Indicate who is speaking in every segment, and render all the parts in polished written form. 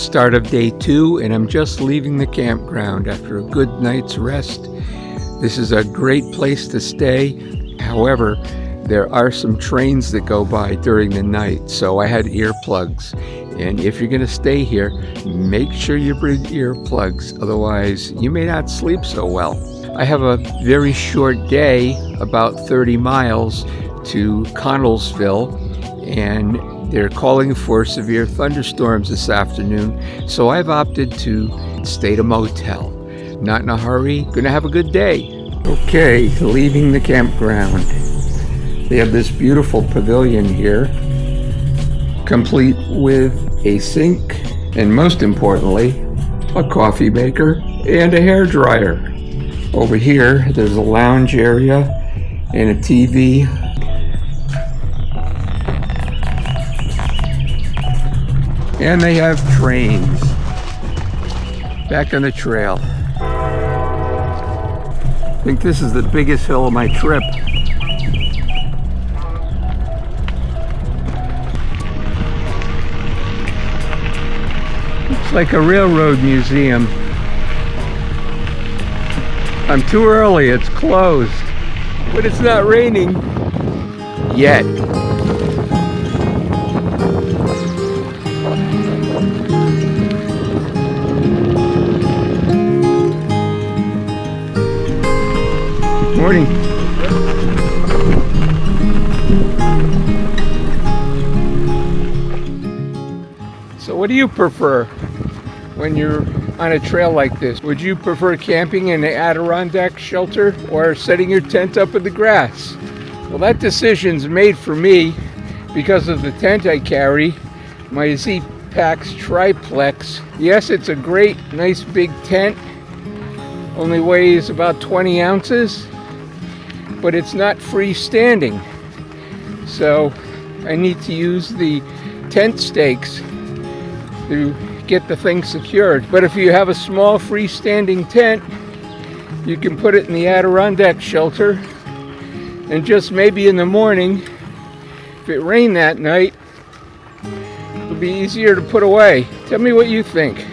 Speaker 1: start of day 2, and I'm just leaving the campground after a good night's rest. This is a great place to stay. However, there are some trains that go by during the night, so I had earplugs. And if you're going to stay here, make sure you bring earplugs, otherwise you may not sleep so well. I have a very short day, about 30 miles to Connellsville, and they're calling for severe thunderstorms this afternoon, so I've opted to stay at a motel. Not in a hurry, gonna have a good day. Okay, leaving the campground. They have this beautiful pavilion here, complete with a sink, and most importantly, a coffee maker and a hair dryer. Over here, there's a lounge area and a TV. And they have trains back on the trail. I think this is the biggest hill of my trip. It's like a railroad museum. I'm too early, it's closed. But it's not raining yet. Morning. So what do you prefer when you're on a trail like this? Would you prefer camping in an Adirondack shelter or setting your tent up in the grass? Well, that decision's made for me because of the tent I carry, my Z-Pax triplex. Yes, it's a great, nice big tent. Only weighs about 20 ounces. But it's not freestanding, so I need to use the tent stakes to get the thing secured. But if you have a small freestanding tent, you can put it in the Adirondack shelter, and just maybe in the morning, if it rained that night, it'll be easier to put away. Tell me what you think.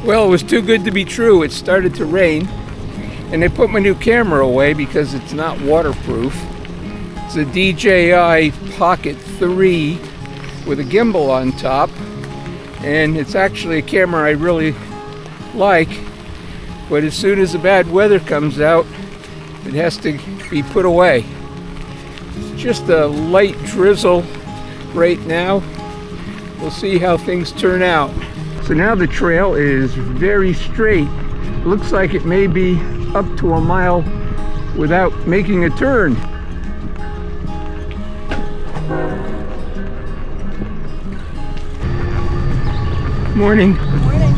Speaker 1: Well, it was too good to be true. It started to rain, and I put my new camera away because it's not waterproof. It's a DJI Pocket 3 with a gimbal on top, and it's actually a camera I really like, but as soon as the bad weather comes out, it has to be put away. It's just a light drizzle right now. We'll see how things turn out. So now the trail is very straight. It looks like it may be up to a mile without making a turn. Morning.
Speaker 2: Morning.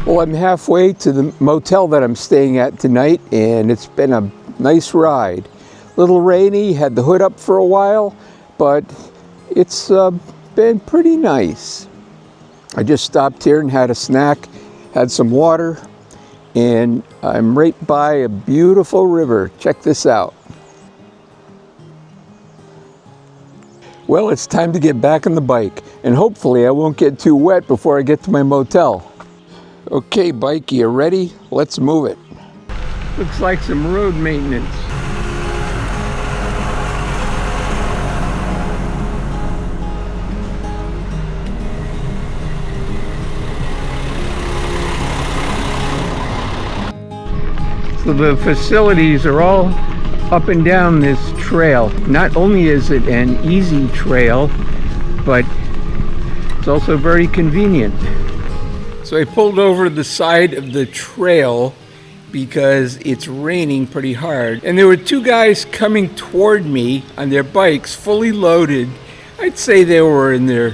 Speaker 1: Well, I'm halfway to the motel that I'm staying at tonight, and it's been a nice ride. Little rainy, had the hood up for a while, but it's been pretty nice. I just stopped here and had a snack, had some water, and I'm right by a beautiful river. Check this out. Well, it's time to get back on the bike, and hopefully I won't get too wet before I get to my motel. Okay, bike, you ready? Let's move it. Looks like some road maintenance. So the facilities are all up and down this trail. Not only is it an easy trail, but it's also very convenient. So I pulled over to the side of the trail because it's raining pretty hard. And there were two guys coming toward me on their bikes, fully loaded. I'd say they were in their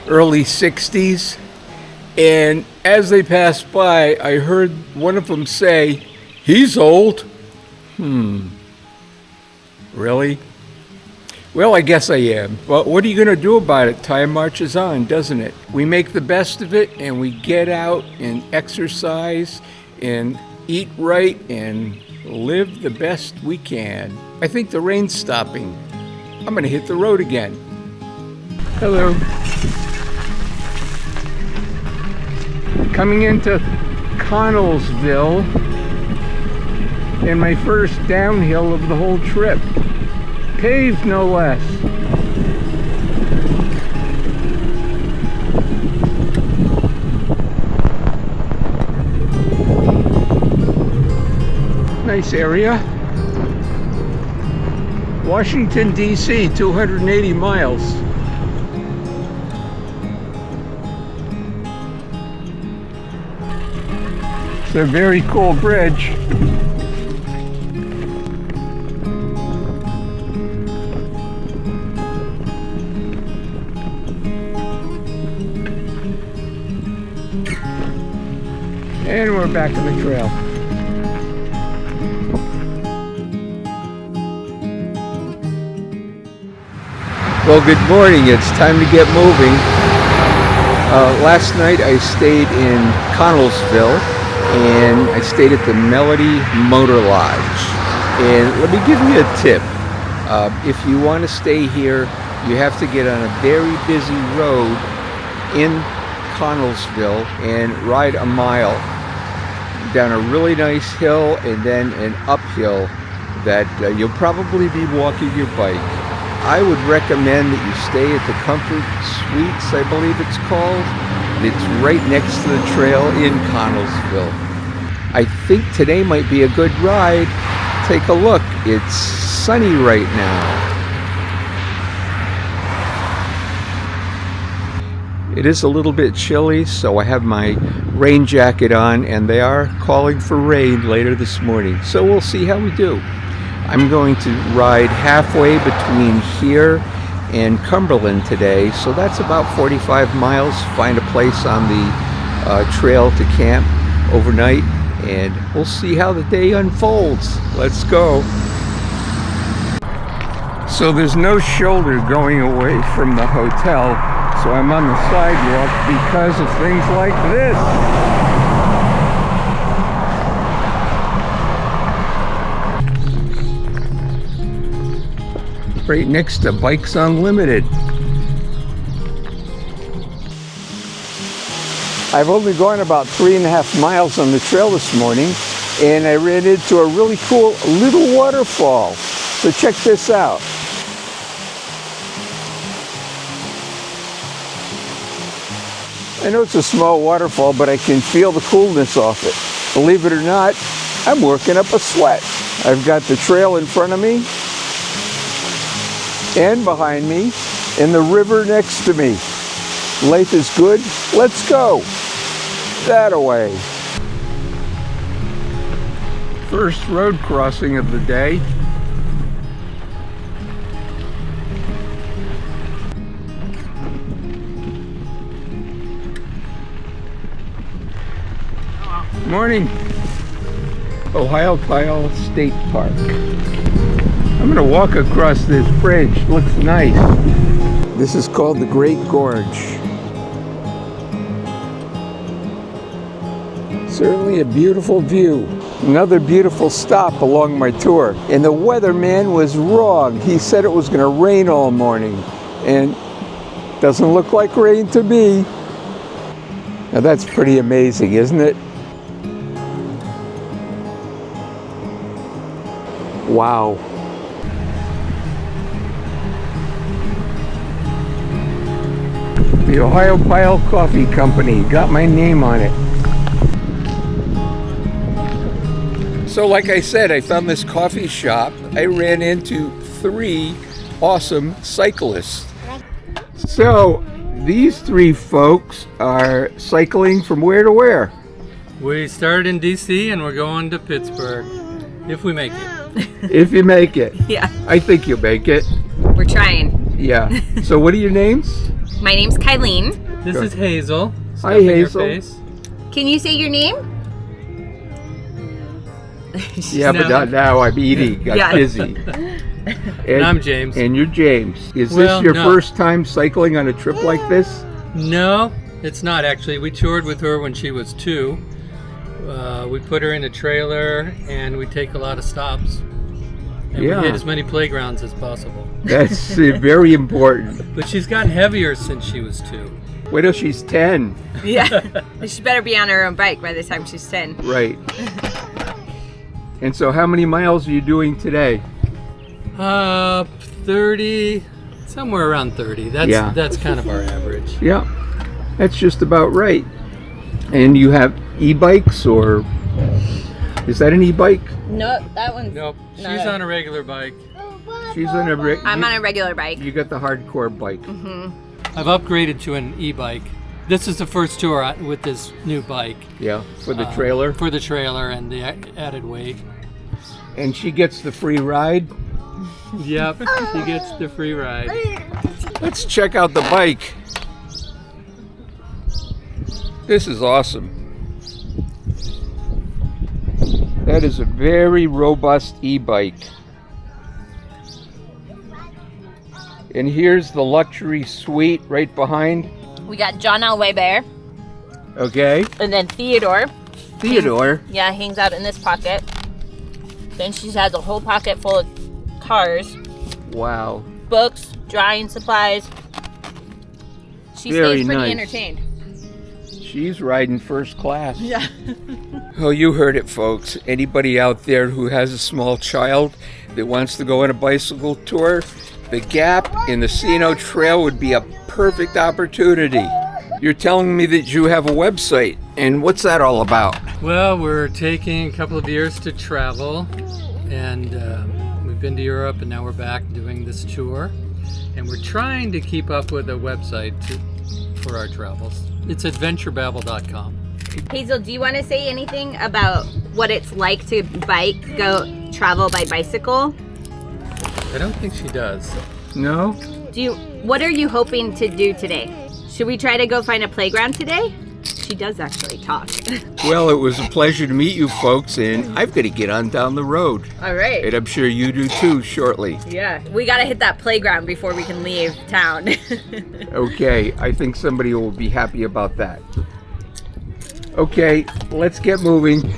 Speaker 1: early 60s. And as they passed by, I heard one of them say, "He's old." Really? Well, I guess I am. But what are you going to do about it? Time marches on, doesn't it? We make the best of it, and we get out and exercise and eat right, and live the best we can. I think the rain's stopping. I'm gonna hit the road again. Hello. Coming into Connellsville, and my first downhill of the whole trip. Paved, no less. Nice area. Washington, D.C., 280 miles. It's a very cool bridge. And we're back on the trail. Well, good morning. It's time to get moving. Last night I stayed in Connellsville, and I stayed at the Melody Motel Lodge. And let me give you a tip. If you want to stay here, you have to get on a very busy road in Connellsville and ride a mile down a really nice hill and then an uphill that you'll probably be walking your bike. I would recommend that you stay at the Comfort Suites, I believe it's called. It's right next to the trail in Connellsville. I think today might be a good ride. Take a look. It's sunny right now. It is a little bit chilly, so I have my rain jacket on, and they are calling for rain later this morning. So we'll see how we do. I'm going to ride halfway between here and Cumberland today, so that's about 45 miles. Find a place on the trail to camp overnight, and we'll see how the day unfolds. Let's go. So there's no shoulder going away from the hotel, so I'm on the sidewalk because of things like this. Right next to Bikes Unlimited. I've only gone about 3.5 miles on the trail this morning, and I ran into a really cool little waterfall. So check this out. I know it's a small waterfall, but I can feel the coolness off it. Believe it or not, I'm working up a sweat. I've got the trail in front of me and behind me, and the river next to me. Life is good. Let's go. That-a-way. First road crossing of the day. Morning. Ohiopyle State Park. I'm going to walk across this bridge. Looks nice. This is called the Great Gorge. Certainly a beautiful view. Another beautiful stop along my tour. And the weatherman was wrong. He said it was going to rain all morning. And doesn't look like rain to me. Now that's pretty amazing, isn't it? Wow. The Ohiopyle Coffee Company got my name on it. So like I said, I found this coffee shop. I ran into 3 awesome cyclists. So these 3 folks are cycling from where to where?
Speaker 2: We started in DC and we're going to Pittsburgh, if we make it.
Speaker 1: If you make it.
Speaker 3: Yeah.
Speaker 1: I think you'll make it.
Speaker 3: We're trying.
Speaker 1: Yeah. So what are your names?
Speaker 3: My name's Kylene.
Speaker 2: This
Speaker 1: Good.
Speaker 2: is Hazel.
Speaker 1: Hi, Hazel.
Speaker 3: Can you say your name?
Speaker 1: Yeah, but not now. I'm eating. Got
Speaker 3: Yeah.
Speaker 1: busy.
Speaker 2: And I'm James.
Speaker 1: And you're James. Is
Speaker 2: Well,
Speaker 1: this your
Speaker 2: no.
Speaker 1: first time cycling on a trip like this?
Speaker 2: No, it's not actually. We toured with her when she was 2. We put her in a trailer and we take a lot of stops. And
Speaker 1: Yeah.
Speaker 2: we hit as many playgrounds as possible.
Speaker 1: That's very important.
Speaker 2: But she's gotten heavier since she was 2.
Speaker 1: Wait till she's 10.
Speaker 3: Yeah. She better be on her own bike by the time she's 10.
Speaker 1: Right. And so how many miles are you doing today?
Speaker 2: 30, somewhere around 30. That's kind of our average.
Speaker 1: Yeah, that's just about right. And you have e-bikes, or is that an e-bike?
Speaker 3: No, that one's...
Speaker 2: Nope, she's on a regular bike.
Speaker 1: She's on a
Speaker 3: I'm on a regular bike.
Speaker 1: You got the hardcore bike.
Speaker 2: I've upgraded to an e-bike. This is the first tour with this new bike.
Speaker 1: Yeah, for the trailer.
Speaker 2: For the trailer and the added weight.
Speaker 1: And she gets the free ride.
Speaker 2: Yep, she gets the free ride.
Speaker 1: Let's check out the bike. This is awesome. That is a very robust e-bike. And here's the luxury suite right behind.
Speaker 3: We got John L. Weber.
Speaker 1: Okay.
Speaker 3: And then Theodore.
Speaker 1: Theodore.
Speaker 3: Yeah, hangs out in this pocket. Then she has a whole pocket full of cars,
Speaker 1: Wow.
Speaker 3: books, drawing supplies. She
Speaker 1: Very
Speaker 3: stays pretty
Speaker 1: nice.
Speaker 3: entertained.
Speaker 1: She's riding first class.
Speaker 3: Yeah.
Speaker 1: Oh, you heard it, folks. Anybody out there who has a small child that wants to go on a bicycle tour, the Gap in the C&O Trail would be a perfect opportunity. You're telling me that you have a website, and what's that all about?
Speaker 2: Well, we're taking a couple of years to travel, and we've been to Europe, and now we're back doing this tour. And we're trying to keep up with a website for our travels. It's adventurebabble.com.
Speaker 3: Hazel, do you want to say anything about what it's like to travel by bicycle?
Speaker 2: I don't think she does.
Speaker 1: No?
Speaker 3: What are you hoping to do today? Should we try to go find a playground today? She does actually talk.
Speaker 1: Well, it was a pleasure to meet you folks, and I've got to get on down the road.
Speaker 3: All right.
Speaker 1: And I'm sure you do too shortly.
Speaker 3: Yeah. We got to hit that playground before we can leave town.
Speaker 1: Okay, I think somebody will be happy about that. Okay, let's get moving.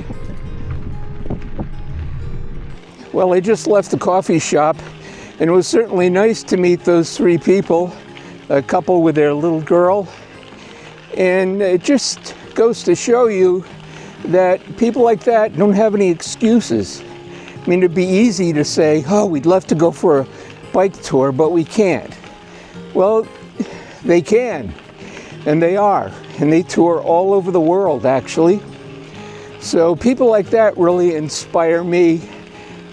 Speaker 1: Well, I just left the coffee shop, and it was certainly nice to meet those 3 people, a couple with their little girl. And it just goes to show you that people like that don't have any excuses. I mean, it'd be easy to say, oh, we'd love to go for a bike tour, but we can't. Well, they can, and they are, and they tour all over the world, actually. So people like that really inspire me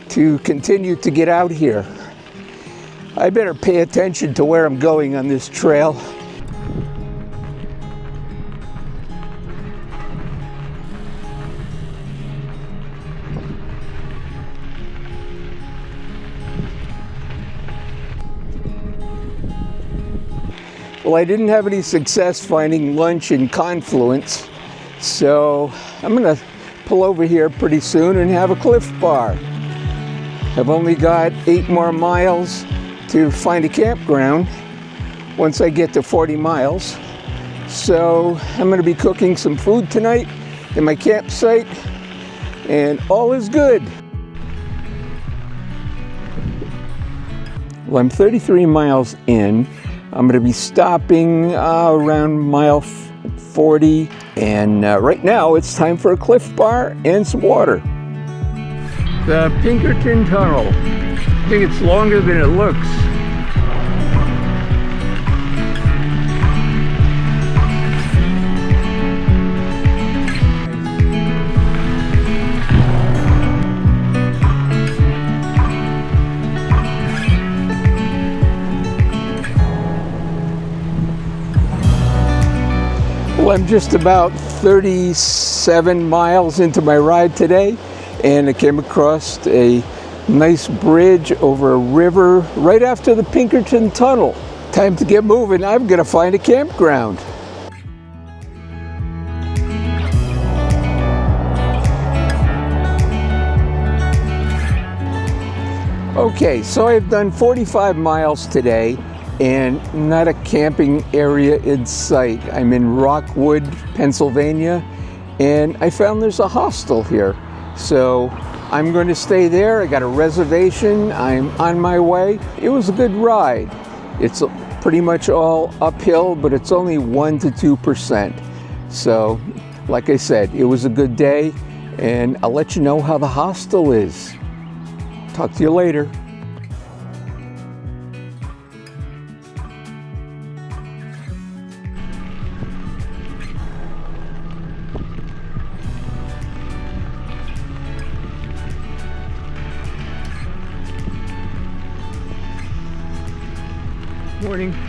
Speaker 1: to continue to get out here. I better pay attention to where I'm going on this trail. Well, I didn't have any success finding lunch in Confluence, so I'm gonna pull over here pretty soon and have a Cliff Bar. I've only got 8 more miles to find a campground once I get to 40 miles. So I'm gonna be cooking some food tonight in my campsite, and all is good. Well, I'm 33 miles in. I'm going to be stopping around mile 40, and right now it's time for a Cliff Bar and some water. The Pinkerton Tunnel. I think it's longer than it looks. Well, I'm just about 37 miles into my ride today, and I came across a nice bridge over a river right after the Pinkerton Tunnel. Time to get moving. I'm gonna find a campground. Okay, so I've done 45 miles today, and not a camping area in sight. I'm in Rockwood, Pennsylvania, and I found there's a hostel here. So I'm going to stay there. I got a reservation. I'm on my way. It was a good ride. It's pretty much all uphill, but it's only 1 to 2%. So, like I said, it was a good day, and I'll let you know how the hostel is. Talk to you later. Morning.